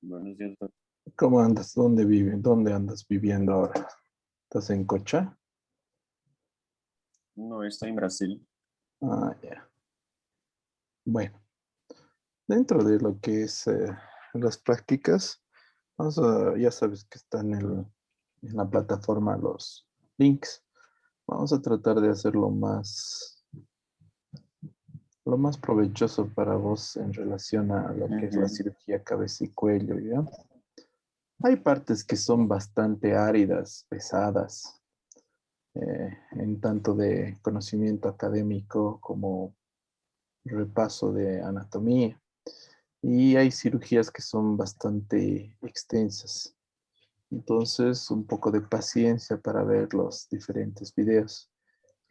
Buenos días, doctor. ¿Cómo andas? ¿Dónde vives? ¿Dónde andas viviendo ahora? ¿Estás en Cocha? No, estoy en Brasil. Ah, ya. Bueno, dentro de lo que es las prácticas, ya sabes que están en la plataforma los links. Vamos a tratar de hacerlo lo más provechoso para vos en relación a lo que es la cirugía cabeza y cuello, ¿ya? Hay partes que son bastante áridas, pesadas, en tanto de conocimiento académico como repaso de anatomía. Y hay cirugías que son bastante extensas. Entonces, un poco de paciencia para ver los diferentes videos.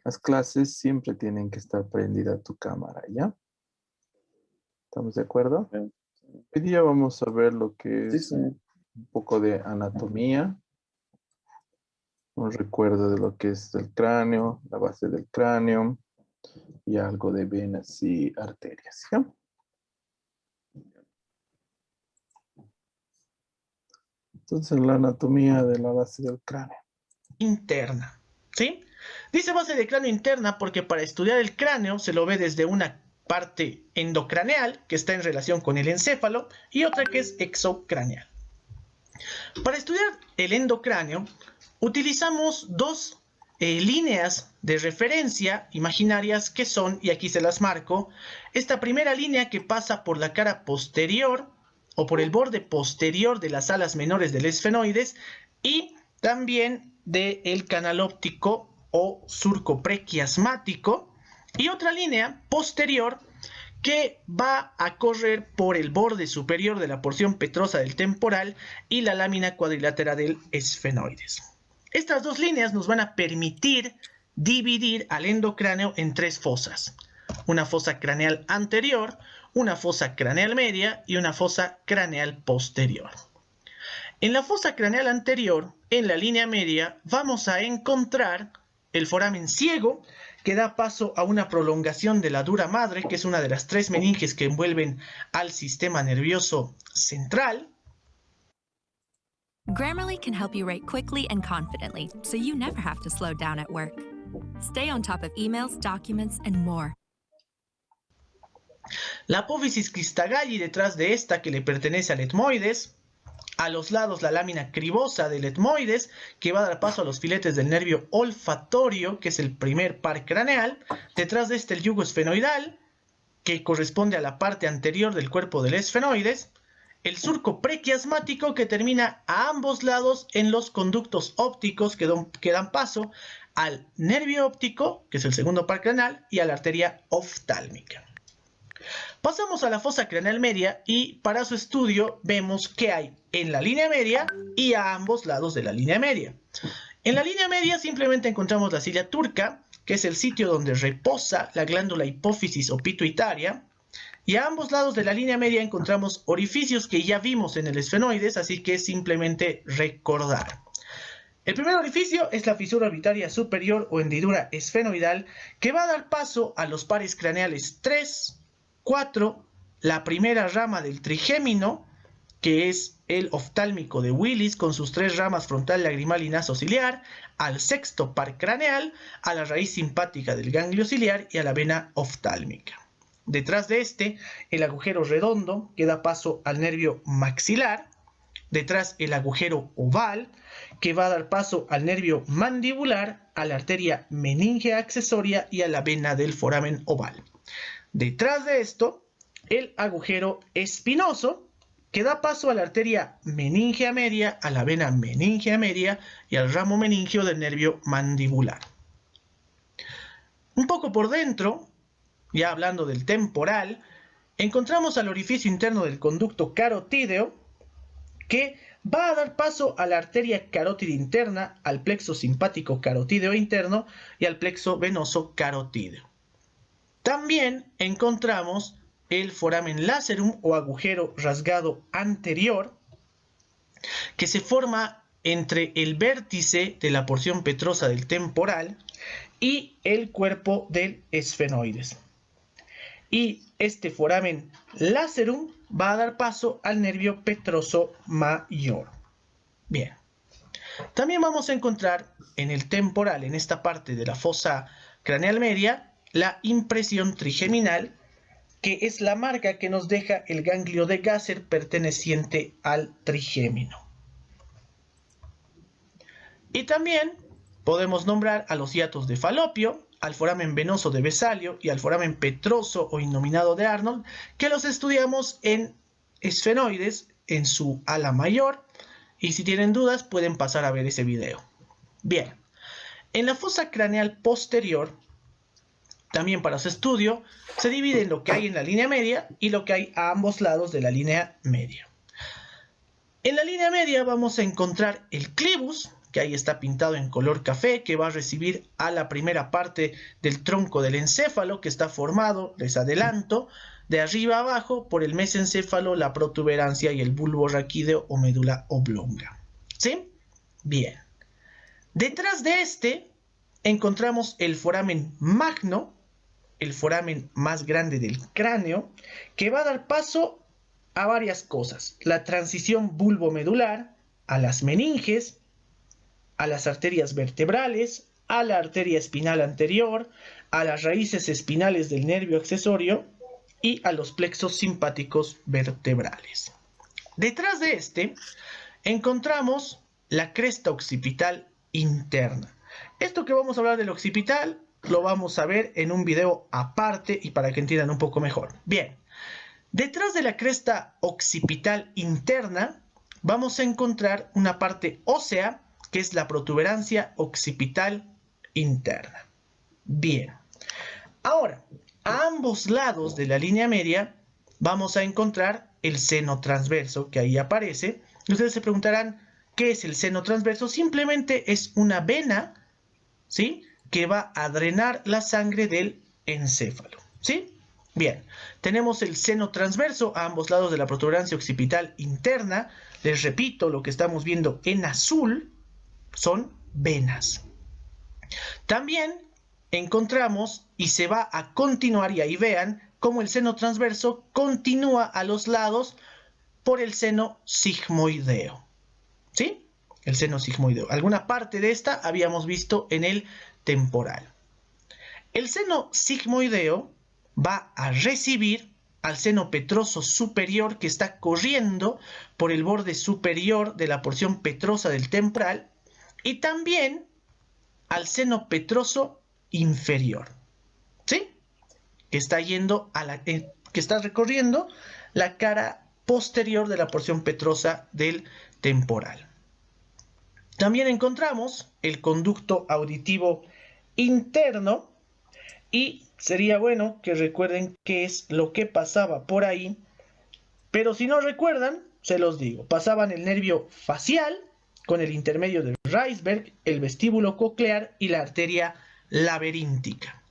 Las clases siempre tienen que estar prendida tu cámara, ¿ya? ¿Estamos de acuerdo? Hoy día vamos a ver lo que Sí, es sí. un poco de anatomía, un recuerdo de lo que es el cráneo, la base del cráneo y algo de venas y arterias, ¿ya? Entonces, la anatomía de la base del cráneo. Interna, ¿sí? Dice base de cráneo interna porque para estudiar el cráneo se lo ve desde una parte endocraneal, que está en relación con el encéfalo, y otra que es exocraneal. Para estudiar el endocráneo, utilizamos dos líneas de referencia imaginarias que son, y aquí se las marco, esta primera línea que pasa por la cara posterior o por el borde posterior de las alas menores del esfenoides y también del canal óptico o surco prequiasmático, y otra línea posterior que va a correr por el borde superior de la porción petrosa del temporal y la lámina cuadrilátera del esfenoides. Estas dos líneas nos van a permitir dividir al endocráneo en tres fosas: una fosa craneal anterior, una fosa craneal media y una fosa craneal posterior. En la fosa craneal anterior, en la línea media, vamos a encontrar el foramen ciego, que da paso a una prolongación de la dura madre, que es una de las tres meninges que envuelven al sistema nervioso central. Grammarly can help you write quickly and confidently, so you never have to slow down at work. Stay on top of emails, documents, and more. La apófisis Cristagalli detrás de esta, que le pertenece al etmoides. A los lados la lámina cribosa del etmoides, que va a dar paso a los filetes del nervio olfatorio, que es el primer par craneal. Detrás de este el yugo esfenoidal, que corresponde a la parte anterior del cuerpo del esfenoides. El surco prequiasmático, que termina a ambos lados en los conductos ópticos que dan paso al nervio óptico, que es el segundo par craneal, y a la arteria oftálmica. Pasamos a la fosa craneal media y para su estudio vemos que hay en la línea media y a ambos lados de la línea media. En la línea media simplemente encontramos la cilia turca, que es el sitio donde reposa la glándula hipófisis o pituitaria, y a ambos lados de la línea media encontramos orificios que ya vimos en el esfenoides, así que es simplemente recordar. El primer orificio es la fisura orbitaria superior o hendidura esfenoidal, que va a dar paso a los pares craneales 3, 4, la primera rama del trigémino, que es el oftálmico de Willis con sus tres ramas frontal, lagrimal y nasociliar, al sexto par craneal, a la raíz simpática del ganglio ciliar y a la vena oftálmica. Detrás de este, el agujero redondo que da paso al nervio maxilar. Detrás el agujero oval, que va a dar paso al nervio mandibular, a la arteria meningea accesoria y a la vena del foramen oval. Detrás de esto, el agujero espinoso, que da paso a la arteria meningea media, a la vena meningea media y al ramo meningeo del nervio mandibular. Un poco por dentro, ya hablando del temporal, encontramos al orificio interno del conducto carotídeo, que va a dar paso a la arteria carótida interna, al plexo simpático carotídeo interno y al plexo venoso carotídeo. También encontramos el foramen lacerum o agujero rasgado anterior, que se forma entre el vértice de la porción petrosa del temporal y el cuerpo del esfenoides. Y este foramen lacerum va a dar paso al nervio petroso mayor. Bien. También vamos a encontrar en el temporal, en esta parte de la fosa craneal media, la impresión trigeminal, que es la marca que nos deja el ganglio de Gasser perteneciente al trigémino. Y también podemos nombrar a los hiatos de Falopio, al foramen venoso de Vesalio y al foramen petroso o innominado de Arnold, que los estudiamos en esfenoides en su ala mayor, y si tienen dudas pueden pasar a ver ese video. Bien, en la fosa craneal posterior, también para su estudio, se divide en lo que hay en la línea media y lo que hay a ambos lados de la línea media. En la línea media vamos a encontrar el clivus, que ahí está pintado en color café, que va a recibir a la primera parte del tronco del encéfalo, que está formado, les adelanto, de arriba a abajo por el mesencéfalo, la protuberancia y el bulbo raquídeo o médula oblonga. ¿Sí? Bien. Detrás de este encontramos el foramen magno, el foramen más grande del cráneo, que va a dar paso a varias cosas. La transición bulbomedular, a las meninges, a las arterias vertebrales, a la arteria espinal anterior, a las raíces espinales del nervio accesorio y a los plexos simpáticos vertebrales. Detrás de este encontramos la cresta occipital interna. Esto que vamos a hablar del occipital lo vamos a ver en un video aparte y para que entiendan un poco mejor. Bien, detrás de la cresta occipital interna vamos a encontrar una parte ósea que es la protuberancia occipital interna. Bien, ahora a ambos lados de la línea media vamos a encontrar el seno transverso que ahí aparece. Y ustedes se preguntarán, ¿qué es el seno transverso? Simplemente es una vena, ¿sí?, que va a drenar la sangre del encéfalo, ¿sí? Bien, tenemos el seno transverso a ambos lados de la protuberancia occipital interna. Les repito, lo que estamos viendo en azul son venas. También encontramos, y se va a continuar, y ahí vean cómo el seno transverso continúa a los lados por el seno sigmoideo, ¿sí? El seno sigmoideo. Alguna parte de esta habíamos visto en el temporal. El seno sigmoideo va a recibir al seno petroso superior que está corriendo por el borde superior de la porción petrosa del temporal y también al seno petroso inferior, ¿sí?, que está yendo a que está recorriendo la cara posterior de la porción petrosa del temporal. También encontramos el conducto auditivo interno y sería bueno que recuerden qué es lo que pasaba por ahí, pero si no recuerdan, se los digo. Pasaban el nervio facial con el intermedio de Reisberg, el vestíbulo coclear y la arteria laberíntica.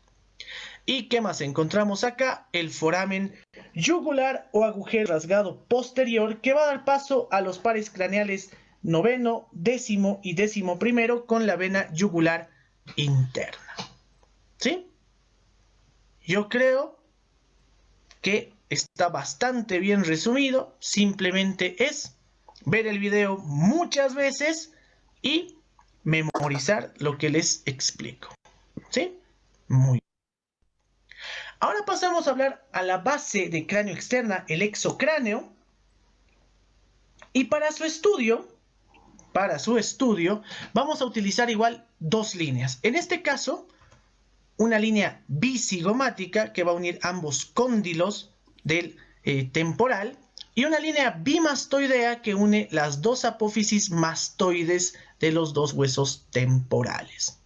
¿Y qué más encontramos acá? El foramen yugular o agujero rasgado posterior que va a dar paso a los pares craneales noveno, décimo y décimo primero con la vena yugular interna. ¿Sí? Yo creo que está bastante bien resumido. Simplemente es ver el video muchas veces y memorizar lo que les explico. ¿Sí? Muy bien. Ahora pasamos a hablar a la base de cráneo externa, el exocráneo. Y para su estudio, vamos a utilizar igual dos líneas. En este caso, una línea bicigomática que va a unir ambos cóndilos del temporal y una línea bimastoidea que une las dos apófisis mastoides de los dos huesos temporales.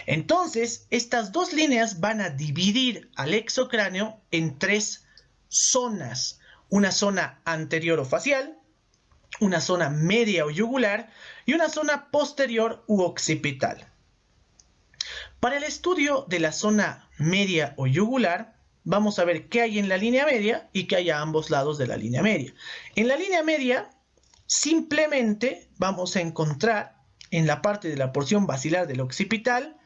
Entonces, estas dos líneas van a dividir al exocráneo en tres zonas. Una zona anterior o facial, una zona media o yugular y una zona posterior u occipital. Para el estudio de la zona media o yugular, vamos a ver qué hay en la línea media y qué hay a ambos lados de la línea media. En la línea media, simplemente vamos a encontrar en la parte de la porción basilar del occipital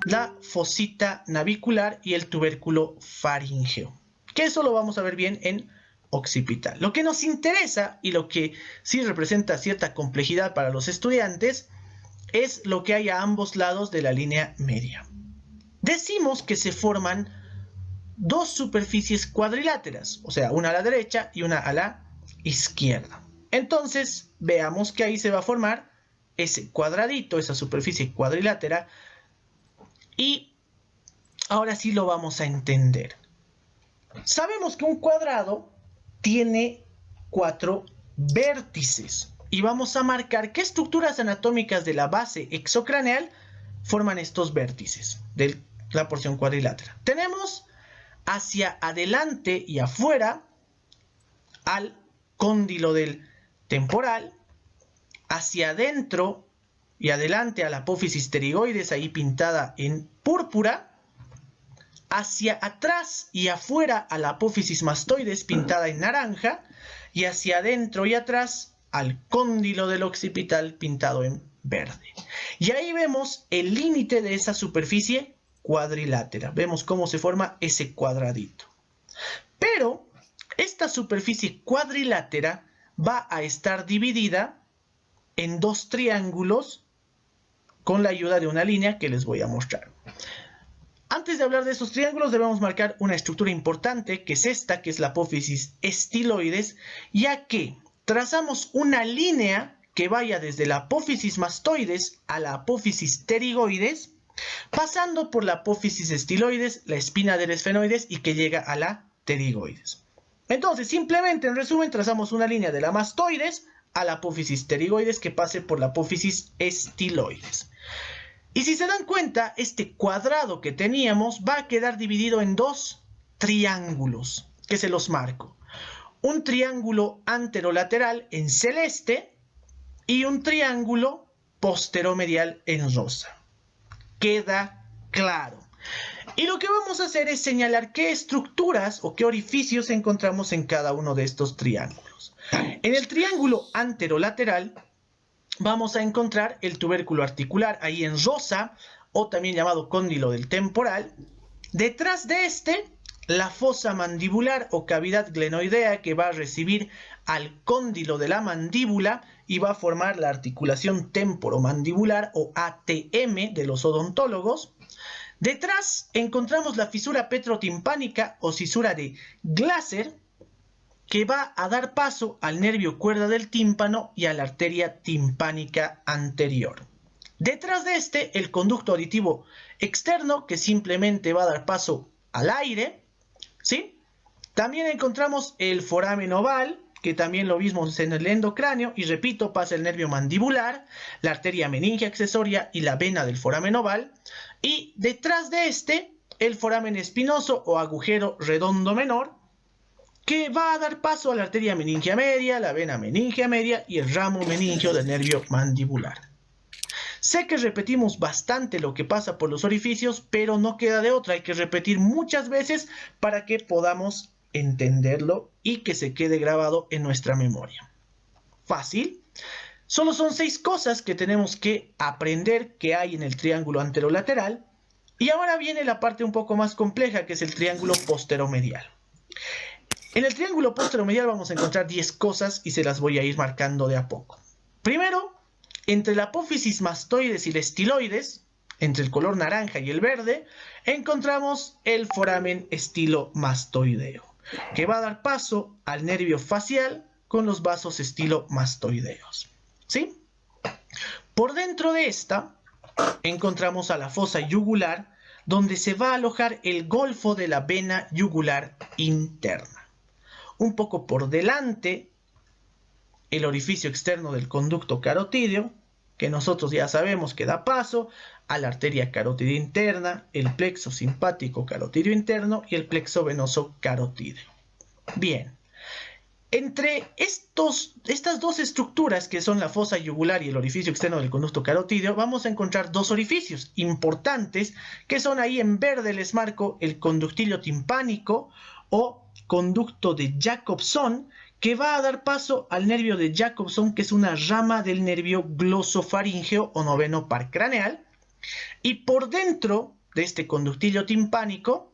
la fosita navicular y el tubérculo faríngeo, que eso lo vamos a ver bien en occipital. Lo que nos interesa y lo que sí representa cierta complejidad para los estudiantes es lo que hay a ambos lados de la línea media. Decimos que se forman dos superficies cuadriláteras, o sea, una a la derecha y una a la izquierda. Entonces, veamos que ahí se va a formar ese cuadradito, esa superficie cuadrilátera, y ahora sí lo vamos a entender. Sabemos que un cuadrado tiene 4 vértices y vamos a marcar qué estructuras anatómicas de la base exocraneal forman estos vértices de la porción cuadrilátera. Tenemos hacia adelante y afuera al cóndilo del temporal, hacia adentro y adelante a la apófisis pterigoides, ahí pintada en púrpura, hacia atrás y afuera a la apófisis mastoides, pintada en naranja, y hacia adentro y atrás al cóndilo del occipital, pintado en verde. Y ahí vemos el límite de esa superficie cuadrilátera. Vemos cómo se forma ese cuadradito. Pero esta superficie cuadrilátera va a estar dividida en dos triángulos con la ayuda de una línea que les voy a mostrar. Antes de hablar de esos triángulos debemos marcar una estructura importante, que es esta, que es la apófisis estiloides, ya que trazamos una línea que vaya desde la apófisis mastoides a la apófisis pterigoides, pasando por la apófisis estiloides, la espina del esfenoides y que llega a la pterigoides. Entonces, simplemente, en resumen, trazamos una línea de la mastoides a la apófisis pterigoides que pase por la apófisis estiloides. Y si se dan cuenta, este cuadrado que teníamos va a quedar dividido en dos triángulos, que se los marco. Un triángulo anterolateral en celeste y un triángulo posteromedial en rosa. Queda claro. Y lo que vamos a hacer es señalar qué estructuras o qué orificios encontramos en cada uno de estos triángulos. En el triángulo anterolateral vamos a encontrar el tubérculo articular ahí en rosa, o también llamado cóndilo del temporal. Detrás de este, la fosa mandibular o cavidad glenoidea, que va a recibir al cóndilo de la mandíbula y va a formar la articulación temporomandibular o ATM de los odontólogos. Detrás encontramos la fisura petrotimpánica o cisura de Glaser, que va a dar paso al nervio cuerda del tímpano y a la arteria timpánica anterior. Detrás de este, el conducto auditivo externo, que simplemente va a dar paso al aire, ¿sí? También encontramos el foramen oval, que también lo vimos en el endocráneo, y repito, pasa el nervio mandibular, la arteria meningia accesoria y la vena del foramen oval. Y detrás de este, el foramen espinoso o agujero redondo menor, que va a dar paso a la arteria meningia media, la vena meningia media y el ramo meningio del nervio mandibular. Sé que repetimos bastante lo que pasa por los orificios, pero no queda de otra. Hay que repetir muchas veces para que podamos entenderlo y que se quede grabado en nuestra memoria. Fácil. Solo son 6 cosas que tenemos que aprender que hay en el triángulo anterolateral. Y ahora viene la parte un poco más compleja, que es el triángulo posteromedial. En el triángulo posteromedial vamos a encontrar 10 cosas y se las voy a ir marcando de a poco. Primero, entre la apófisis mastoides y la estiloides, entre el color naranja y el verde, encontramos el foramen estilomastoideo, que va a dar paso al nervio facial con los vasos estilomastoideos. ¿Sí? Por dentro de esta encontramos a la fosa yugular, donde se va a alojar el golfo de la vena yugular interna. Un poco por delante, el orificio externo del conducto carotídeo, que nosotros ya sabemos que da paso a la arteria carótida interna, el plexo simpático carotídeo interno y el plexo venoso carotídeo. Bien, entre estas dos estructuras, que son la fosa yugular y el orificio externo del conducto carotídeo, vamos a encontrar dos orificios importantes, que son ahí en verde, les marco el conductilio timpánico o conducto de Jacobson, que va a dar paso al nervio de Jacobson, que es una rama del nervio glosofaríngeo o noveno par craneal. Y por dentro de este conductillo timpánico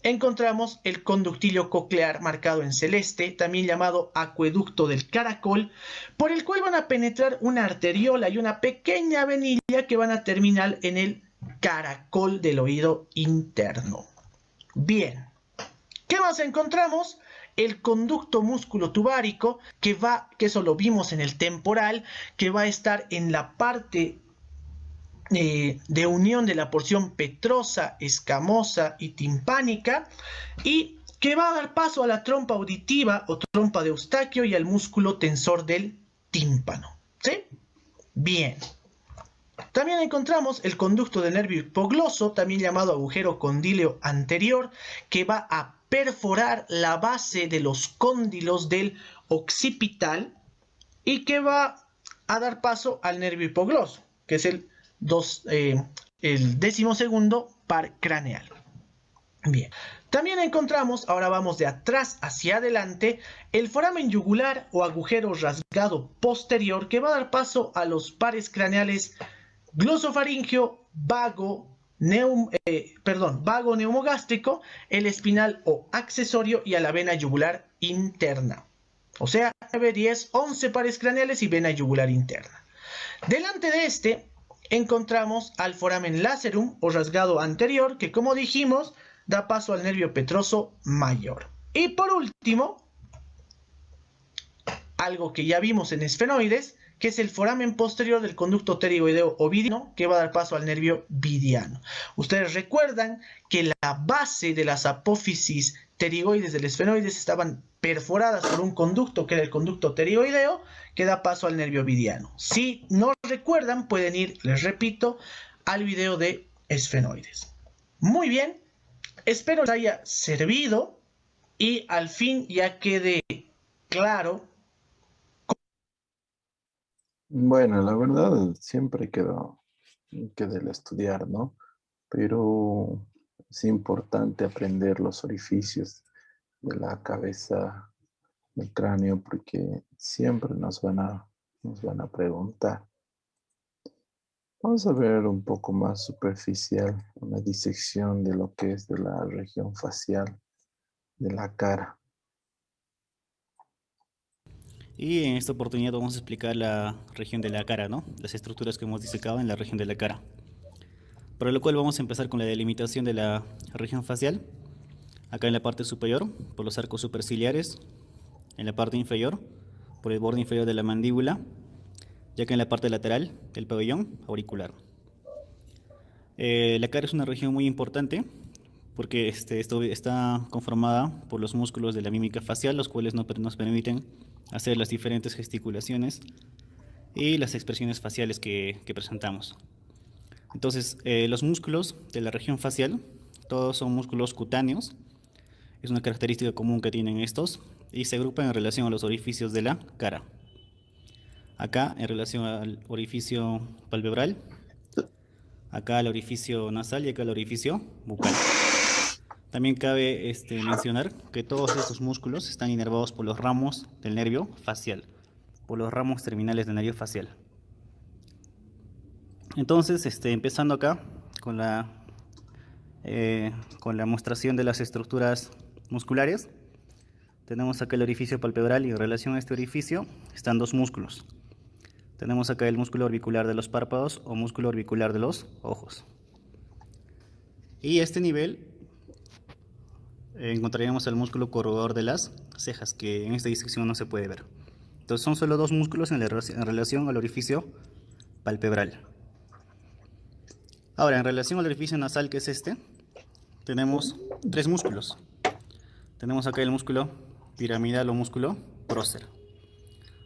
encontramos el conductillo coclear marcado en celeste, también llamado acueducto del caracol, por el cual van a penetrar una arteriola y una pequeña venilla que van a terminar en el caracol del oído interno. Bien, ¿qué más encontramos? El conducto músculo-tubárico, que eso lo vimos en el temporal, que va a estar en la parte de unión de la porción petrosa, escamosa y timpánica, y que va a dar paso a la trompa auditiva o trompa de Eustaquio y al músculo tensor del tímpano. ¿Sí? Bien. También encontramos el conducto del nervio hipogloso, también llamado agujero condíleo anterior, que va a perforar la base de los cóndilos del occipital y que va a dar paso al nervio hipogloso, que es el 12º par craneal. Bien, también encontramos, ahora vamos de atrás hacia adelante, el foramen yugular o agujero rasgado posterior, que va a dar paso a los pares craneales glosofaringeo, vago neumogástrico, el espinal o accesorio y a la vena yugular interna. O sea, 9, 10, 11 pares craneales y vena yugular interna. Delante de este encontramos al foramen lacerum o rasgado anterior, que como dijimos da paso al nervio petroso mayor. Y por último, algo que ya vimos en esfenoides, que es el foramen posterior del conducto pterigoideo ovidiano, que va a dar paso al nervio vidiano. Ustedes recuerdan que la base de las apófisis pterigoides del esfenoides estaban perforadas por un conducto, que era el conducto pterigoideo, que da paso al nervio vidiano. Si no recuerdan, pueden ir, les repito, al video de esfenoides. Muy bien, espero les haya servido y al fin ya quede claro. Bueno, la verdad siempre queda el estudiar, ¿no? Pero es importante aprender los orificios de la cabeza, del cráneo, porque siempre nos van a preguntar. Vamos a ver un poco más superficial, una disección de lo que es de la región facial de la cara. Y en esta oportunidad vamos a explicar la región de la cara, ¿no? Las estructuras que hemos disecado en la región de la cara. Para lo cual vamos a empezar con la delimitación de la región facial. Acá en la parte superior, por los arcos superciliares. En la parte inferior, por el borde inferior de la mandíbula. Ya que en la parte lateral, el pabellón auricular. La cara es una región muy importante porque esto está conformada por los músculos de la mímica facial, los cuales nos permiten hacer las diferentes gesticulaciones y las expresiones faciales que presentamos. Entonces, los músculos de la región facial, todos son músculos cutáneos, es una característica común que tienen estos, y se agrupan en relación a los orificios de la cara. Acá en relación al orificio palpebral, acá al orificio nasal y acá al orificio bucal. También cabe mencionar que todos estos músculos están inervados por los ramos del nervio facial, por los ramos terminales del nervio facial. Entonces, empezando acá con la mostración de las estructuras musculares, tenemos acá el orificio palpebral y en relación a este orificio están dos músculos. Tenemos acá el músculo orbicular de los párpados o músculo orbicular de los ojos. Y a este nivel encontraríamos el músculo corrugador de las cejas, que en esta disección no se puede ver. Entonces son solo dos músculos en relación al orificio palpebral. Ahora, en relación al orificio nasal, que es tenemos tres músculos. Tenemos acá el músculo piramidal o músculo prócer,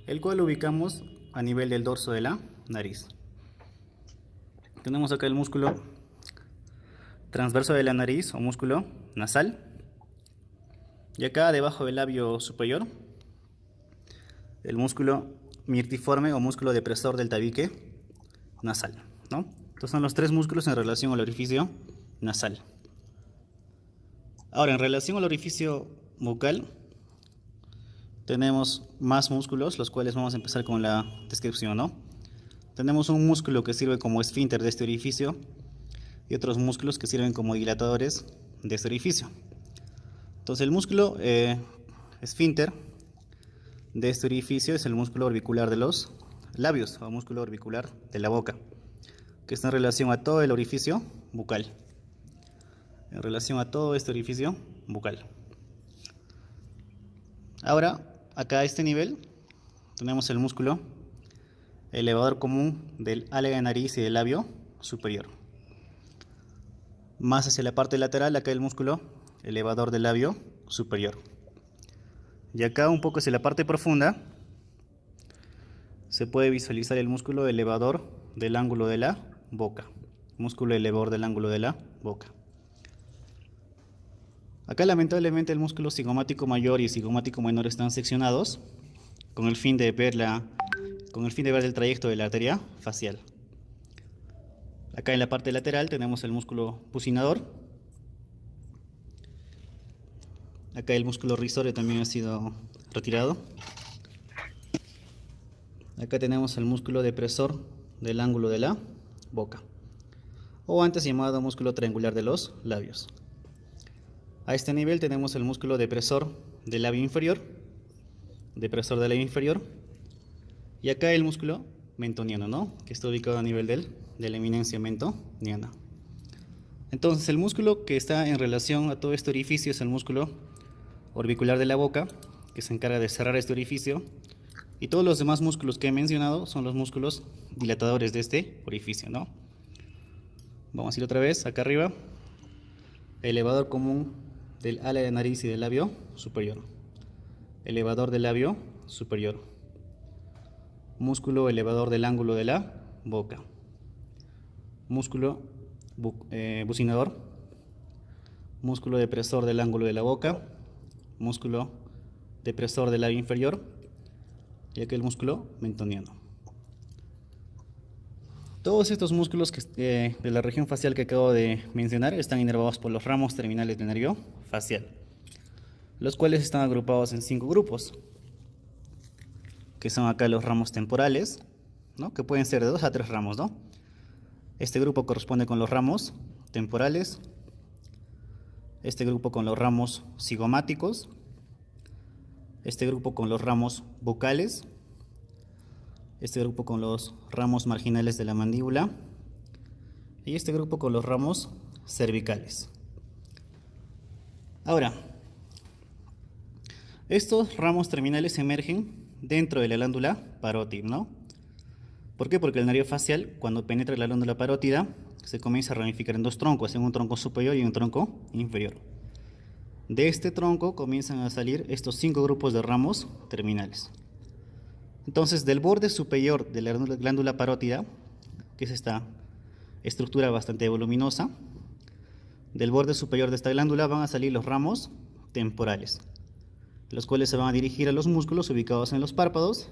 el cual lo ubicamos a nivel del dorso de la nariz. Tenemos acá el músculo transverso de la nariz o músculo nasal. Y acá debajo del labio superior, el músculo mirtiforme o músculo depresor del tabique nasal, ¿no? Estos son los tres músculos en relación al orificio nasal. Ahora, en relación al orificio bucal, tenemos más músculos, los cuales vamos a empezar con la descripción, ¿no? Tenemos un músculo que sirve como esfínter de este orificio y otros músculos que sirven como dilatadores de este orificio. Entonces el músculo esfínter de este orificio es el músculo orbicular de los labios o músculo orbicular de la boca, que está en relación a todo el orificio bucal. En relación a todo este orificio bucal. Ahora, acá a este nivel, tenemos el músculo elevador común del ala de nariz y del labio superior. Más hacia la parte lateral, acá el músculo elevador del labio superior. Y acá un poco hacia la parte profunda, se puede visualizar el músculo elevador del ángulo de la boca. Músculo elevador del ángulo de la boca. Acá lamentablemente el músculo cigomático mayor y cigomático menor están seccionados con el fin de ver el trayecto de la arteria facial. Acá en la parte lateral tenemos el músculo bucinador. Acá el músculo risorio también ha sido retirado. Acá tenemos el músculo depresor del ángulo de la boca, o antes llamado músculo triangular de los labios. A este nivel tenemos el músculo depresor del labio inferior, y acá el músculo mentoniano, ¿no? Que está ubicado a nivel de la eminencia mentoniana. Entonces el músculo que está en relación a todo este orificio es el músculo orbicular de la boca, que se encarga de cerrar este orificio, y todos los demás músculos que he mencionado son los músculos dilatadores de este orificio, ¿no? Vamos a ir otra vez acá arriba. Elevador común del ala de nariz y del labio superior. Elevador del labio superior. Músculo elevador del ángulo de la boca. Músculo bucinador. Músculo depresor del ángulo de la boca. Músculo depresor del labio inferior. Y aquí el músculo mentoniano. Todos estos músculos de la región facial que acabo de mencionar están inervados por los ramos terminales del nervio facial, los cuales están agrupados en 5 grupos, que son acá los ramos temporales, ¿no? Que pueden ser de 2 a 3 ramos, ¿no? Este grupo corresponde con los ramos temporales, este grupo con los ramos cigomáticos, este grupo con los ramos bucales, este grupo con los ramos marginales de la mandíbula y este grupo con los ramos cervicales. Ahora, estos ramos terminales emergen dentro de la glándula parótida, ¿no? ¿Por qué? Porque el nervio facial, cuando penetra la glándula parótida, se comienza a ramificar en 2 troncos, en un tronco superior y un tronco inferior. De este tronco comienzan a salir estos 5 grupos de ramos terminales. Entonces, del borde superior de la glándula parótida, que es esta estructura bastante voluminosa, del borde superior de esta glándula van a salir los ramos temporales, los cuales se van a dirigir a los músculos ubicados en los párpados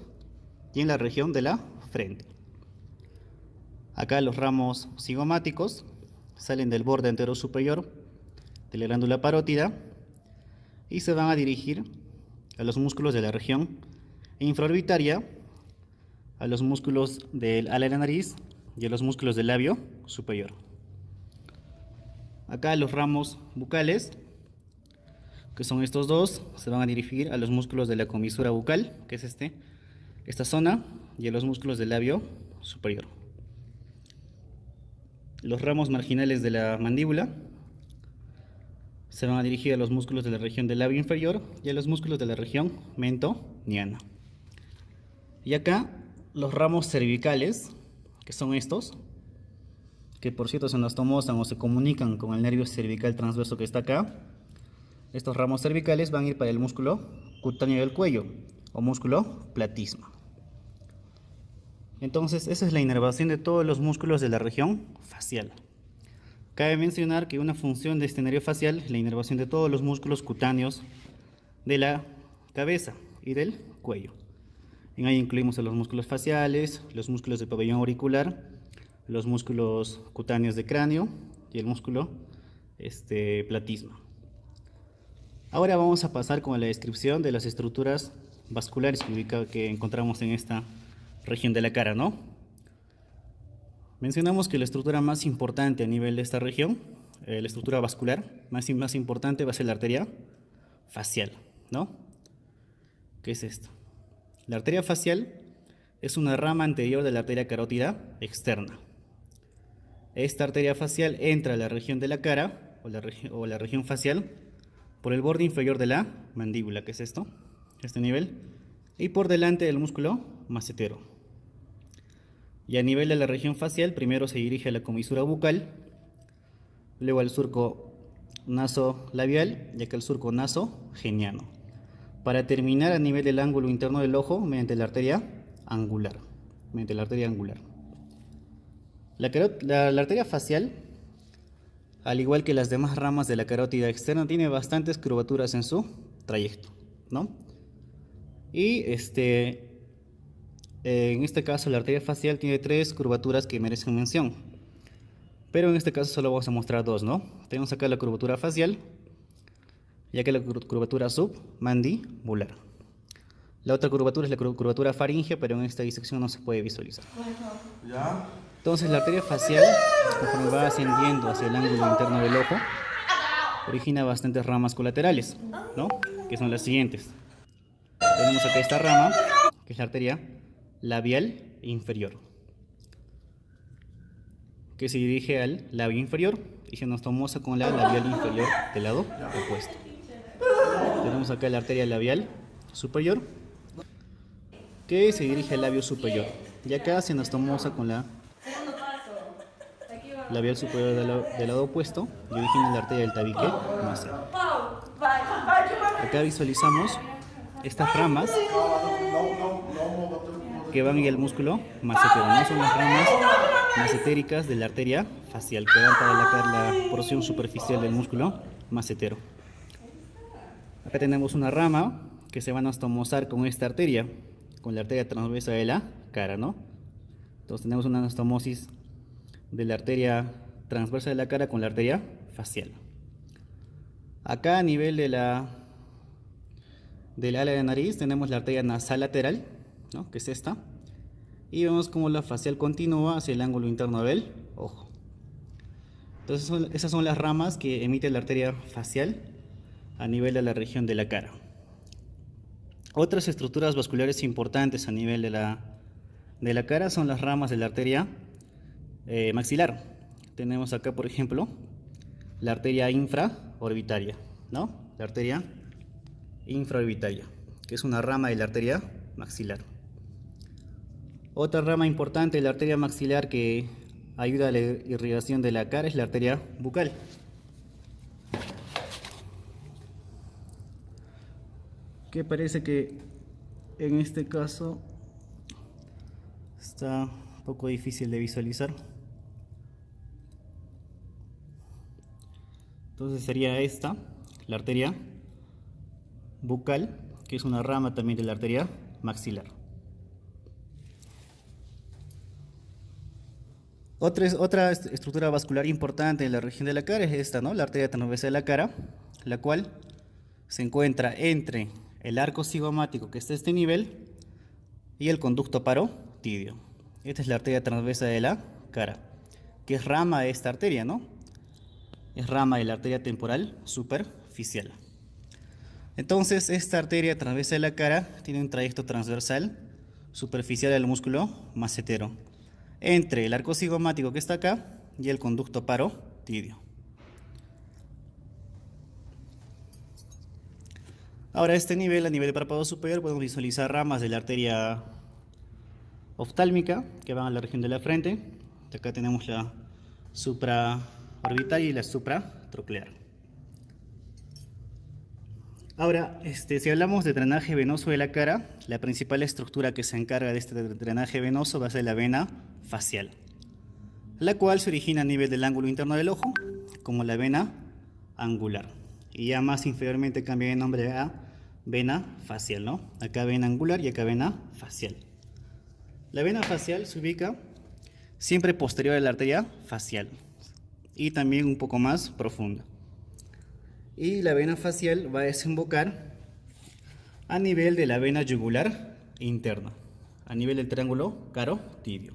y en la región de la frente. Acá los ramos cigomáticos salen del borde entero superior de la glándula parótida y se van a dirigir a los músculos de la región infraorbitaria, a los músculos del ala de la nariz y a los músculos del labio superior. Acá los ramos bucales, que son estos dos, se van a dirigir a los músculos de la comisura bucal, que es esta zona, y a los músculos del labio superior. Los ramos marginales de la mandíbula se van a dirigir a los músculos de la región del labio inferior y a los músculos de la región mentoniana. Y acá los ramos cervicales, que son estos, que por cierto se anastomosan o se comunican con el nervio cervical transverso que está acá. Estos ramos cervicales van a ir para el músculo cutáneo del cuello o músculo platisma. Entonces, esa es la inervación de todos los músculos de la región facial. Cabe mencionar que una función de este nervio facial es la inervación de todos los músculos cutáneos de la cabeza y del cuello. En ahí incluimos a los músculos faciales, los músculos del pabellón auricular, los músculos cutáneos de cráneo y el músculo platisma. Ahora vamos a pasar con la descripción de las estructuras vasculares que encontramos en esta región de la cara, ¿no? Mencionamos que la estructura más importante a nivel de esta región, la estructura vascular más importante va a ser la arteria facial, ¿no? ¿Qué es esto? La arteria facial es una rama anterior de la arteria carótida externa. Esta arteria facial entra a la región de la cara o la región facial por el borde inferior de la mandíbula, que es esto, este nivel, y por delante del músculo macetero. Y a nivel de la región facial, primero se dirige a la comisura bucal, luego al surco nasolabial y acá al surco nasogeniano, para terminar a nivel del ángulo interno del ojo mediante la arteria angular. La arteria facial, al igual que las demás ramas de la carótida externa, tiene bastantes curvaturas en su trayecto, ¿no? Y en este caso la arteria facial tiene 3 curvaturas que merecen mención, pero en este caso solo vamos a mostrar 2, ¿no? Tenemos acá la curvatura facial y acá la curvatura submandibular. La otra curvatura es la curvatura faríngea, pero en esta disección no se puede visualizar. Entonces la arteria facial, conforme va ascendiendo hacia el ángulo interno del ojo, origina bastantes ramas colaterales, ¿no? Que son las siguientes. Tenemos acá esta rama, que es la arteria labial inferior, que se dirige al labio inferior y se anastomosa con la labial inferior del lado opuesto. Tenemos acá la arteria labial superior, que se dirige al labio superior, y acá se anastomosa con la labial superior del lado opuesto y origina la arteria del tabique nasal. Acá visualizamos estas ramas que van al músculo macetero, ¿no? Son las ramas macetéricas de la arteria facial que van para la porción superficial del músculo macetero. Acá tenemos una rama que se va a anastomosar con esta arteria, con la arteria transversa de la cara, ¿no? Entonces tenemos una anastomosis de la arteria transversa de la cara con la arteria facial. Acá a nivel del ala de nariz tenemos la arteria nasal lateral, ¿no? Que es esta, y vemos como la facial continúa hacia el ángulo interno del ojo. Entonces esas son las ramas que emite la arteria facial a nivel de la región de la cara. Otras estructuras vasculares importantes a nivel de la cara son las ramas de la arteria maxilar. Tenemos acá, por ejemplo, la arteria infraorbitaria, ¿no? La arteria infraorbitaria, que es una rama de la arteria maxilar. Otra rama importante de la arteria maxilar que ayuda a la irrigación de la cara es la arteria bucal. Que parece que en este caso está un poco difícil de visualizar. Entonces sería esta, la arteria bucal, que es una rama también de la arteria maxilar. Otra estructura vascular importante en la región de la cara es esta, ¿no? La arteria transversa de la cara, la cual se encuentra entre el arco cigomático, que está a este nivel, y el conducto parotidio. Esta es la arteria transversa de la cara, que es rama de esta arteria, ¿no? Es rama de la arteria temporal superficial. Entonces, esta arteria transversa de la cara tiene un trayecto transversal superficial al músculo macetero, entre el arco cigomático que está acá y el conducto parotidio. Ahora a este nivel, a nivel de párpado superior, podemos visualizar ramas de la arteria oftálmica que van a la región de la frente. Acá tenemos la supraorbitaria y la supratroclear. Ahora, si hablamos de drenaje venoso de la cara, la principal estructura que se encarga de este drenaje venoso va a ser la vena facial, la cual se origina a nivel del ángulo interno del ojo, como la vena angular. Y ya más inferiormente cambia de nombre a vena facial, ¿no? Acá vena angular y acá vena facial. La vena facial se ubica siempre posterior a la arteria facial y también un poco más profunda. Y la vena facial va a desembocar a nivel de la vena yugular interna, a nivel del triángulo carotidio.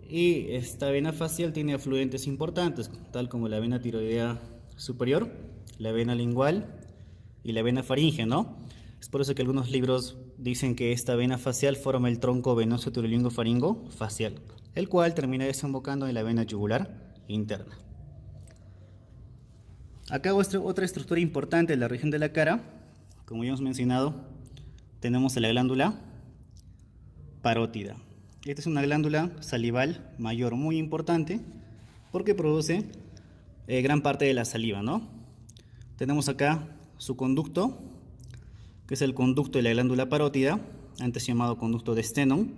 Y esta vena facial tiene afluentes importantes, tal como la vena tiroidea superior, la vena lingual y la vena faríngea, ¿no? Es por eso que algunos libros dicen que esta vena facial forma el tronco venoso tirolingo-faringo facial, el cual termina desembocando en la vena yugular interna. Acá otra estructura importante en la región de la cara, como ya hemos mencionado, tenemos la glándula parótida. Esta es una glándula salival mayor muy importante porque produce gran parte de la saliva, ¿no? Tenemos acá su conducto, que es el conducto de la glándula parótida, antes llamado conducto de Stenone,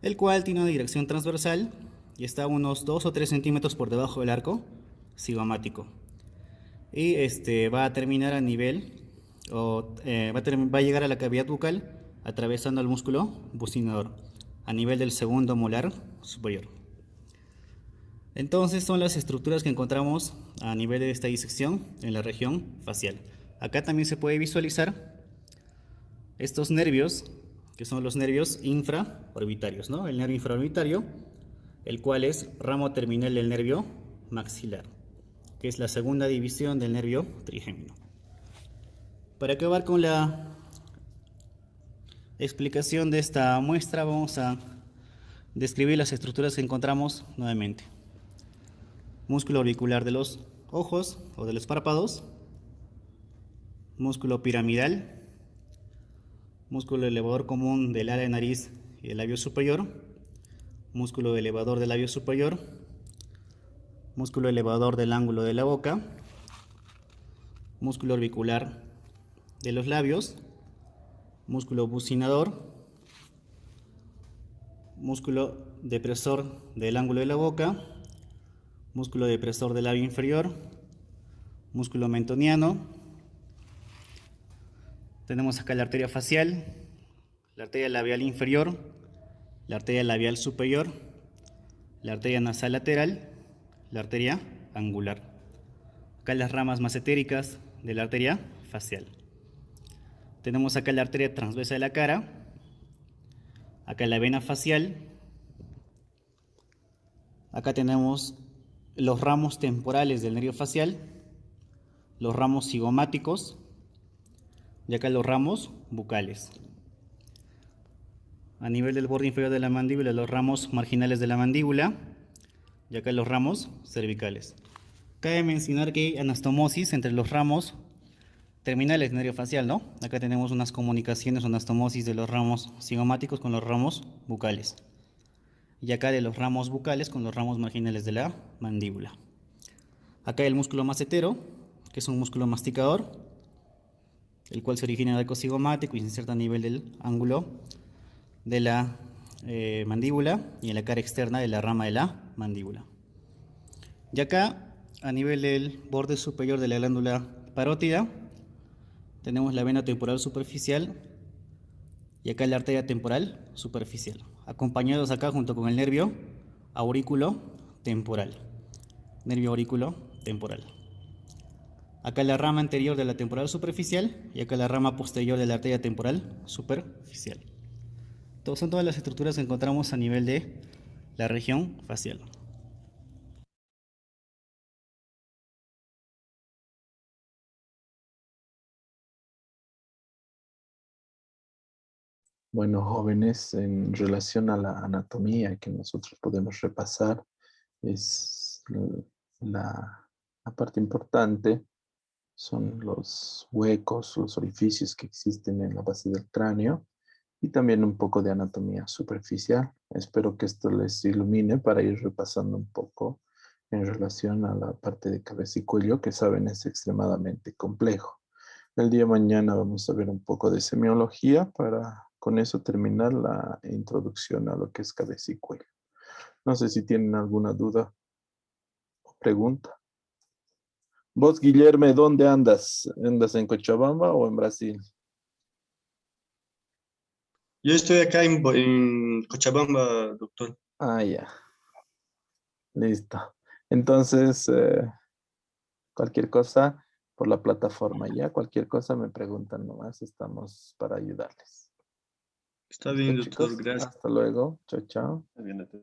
el cual tiene una dirección transversal y está a unos 2 o 3 centímetros por debajo del arco cigomático. Y va a terminar a nivel, va a llegar a la cavidad bucal atravesando el músculo bucinador, a nivel del segundo molar superior. Entonces son las estructuras que encontramos a nivel de esta disección en la región facial. Acá también se puede visualizar estos nervios, que son los nervios infraorbitarios, ¿no? El nervio infraorbitario, el cual es ramo terminal del nervio maxilar, que es la segunda división del nervio trigémino. Para acabar con la explicación de esta muestra, vamos a describir las estructuras que encontramos nuevamente. Músculo auricular de los ojos o de los párpados, músculo piramidal, músculo elevador común del ala de nariz y el labio superior, músculo elevador del labio superior, músculo elevador del ángulo de la boca, músculo orbicular de los labios, músculo bucinador, músculo depresor del ángulo de la boca, músculo depresor del labio inferior, músculo mentoniano. Tenemos acá la arteria facial, la arteria labial inferior, la arteria labial superior, la arteria nasal lateral, la arteria angular. Acá las ramas massetéricas de la arteria facial. Tenemos acá la arteria transversa de la cara, acá la vena facial, acá tenemos los ramos temporales del nervio facial, los ramos cigomáticos y acá los ramos bucales. A nivel del borde inferior de la mandíbula, los ramos marginales de la mandíbula y acá los ramos cervicales. Cabe mencionar que hay anastomosis entre los ramos terminales del nervio facial, ¿no? Acá tenemos unas comunicaciones, una anastomosis de los ramos cigomáticos con los ramos bucales. Y acá de los ramos bucales con los ramos marginales de la mandíbula. Acá el músculo massetero, que es un músculo masticador, el cual se origina en el arco cigomático y se inserta a nivel del ángulo de la mandíbula y en la cara externa de la rama de la mandíbula. Y acá, a nivel del borde superior de la glándula parótida, tenemos la vena temporal superficial y acá la arteria temporal superficial, acompañados acá junto con el nervio aurículo temporal. Nervio aurículo temporal. Acá la rama anterior de la temporal superficial y acá la rama posterior de la arteria temporal superficial. Son todas las estructuras que encontramos a nivel de la región facial. Bueno, jóvenes, en relación a la anatomía que nosotros podemos repasar, es la parte importante, son los huecos, los orificios que existen en la base del cráneo y también un poco de anatomía superficial. Espero que esto les ilumine para ir repasando un poco en relación a la parte de cabeza y cuello, que saben es extremadamente complejo. El día de mañana vamos a ver un poco de semiología para con eso terminar la introducción a lo que es cabeza y cuello. No sé si tienen alguna duda o pregunta. Vos, Guillermo, ¿dónde andas? ¿Andas en Cochabamba o en Brasil? Yo estoy acá en Cochabamba, doctor. Ah, ya. Listo. Entonces, cualquier cosa por la plataforma, ya. Cualquier cosa me preguntan nomás. Estamos para ayudarles. Está ¿Listo, bien, doctor, chicos? gracias. Hasta luego. Chao, chao. Está bien, doctor.